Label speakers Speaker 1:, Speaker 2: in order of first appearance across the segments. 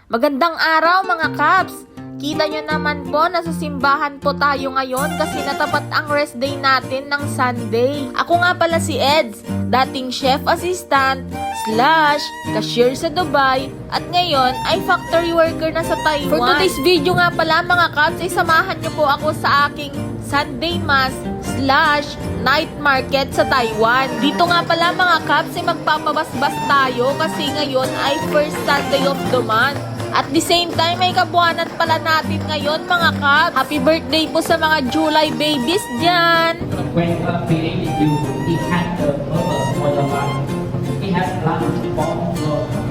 Speaker 1: Magandang araw mga Kaps! Kita nyo naman po, nasa simbahan po tayo ngayon kasi natapat ang rest day natin ng Sunday. Ako nga pala si Eds, dating chef assistant / cashier sa Dubai at ngayon ay factory worker na sa Taiwan. For today's video nga pala mga Kaps, ay samahan nyo po ako sa aking Sunday Mass / night market sa Taiwan. Dito nga pala mga Kaps ay magpapabasbas tayo kasi ngayon ay first Sunday of the month. At the same time, may kabuanan pala natin ngayon mga Kaps. Happy birthday po sa mga July babies dyan!
Speaker 2: When God created you, He had the purpose for your life. He has planned for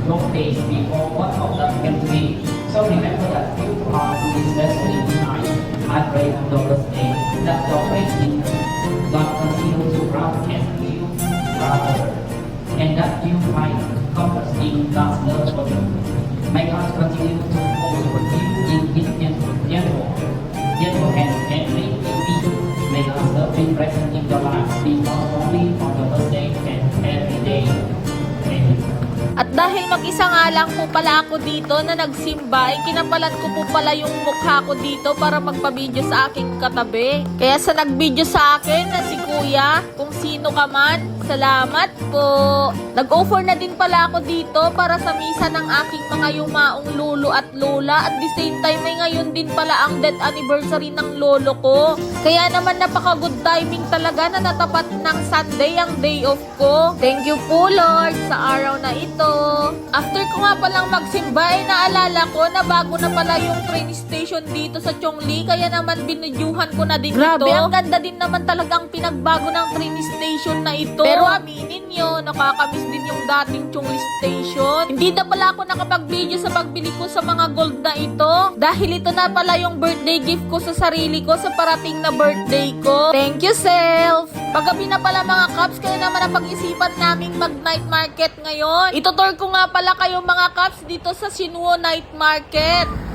Speaker 2: your days before what of them can be. So remember that you are to this destiny tonight. I pray on your birthday that your faith in God continue to grow and you brother, and that you find comfort in God's love for you. May God continue to hold you in His gentle hand and make you peace. May God's love be present in your life, because only on your birthday and every day. Amen.
Speaker 1: At dahil mag-isa nga lang po pala ako dito na nagsimba, ay kinapalan ko po pala yung mukha ko dito para magpa-video sa aking katabi. Kaya sa nag-video sa akin na si Kuya, kung sino ka man, salamat po. Nag-offer na din pala ako dito para sa misa ng aking mga yumaong lolo at lola. At the same time ay ngayon din pala ang death anniversary ng lolo ko. Kaya naman napaka-good timing talaga na natapat ng Sunday ang day off ko. Thank you po Lord sa araw na ito. After ko nga palang magsimba ay naalala ko na bago na pala yung train station dito sa Chongli. Kaya naman binidyuhan ko na din ito. Grabe, ang ganda din naman talagang pinagbago ng train station na ito. Pero aminin nyo, nakakamiss din yung dating Chongli Station. Hindi na pala ako nakapag-video sa pagbili ko sa mga gold na ito. Dahil ito na pala yung birthday gift ko sa sarili ko sa parating na birthday ko. Thank you, self! Paggabi na pala mga Kaps, kaya naman ang pag-isipan naming mag-night market ngayon. Itutur ko nga pala kayo mga Kaps dito sa Sinuo Night Market.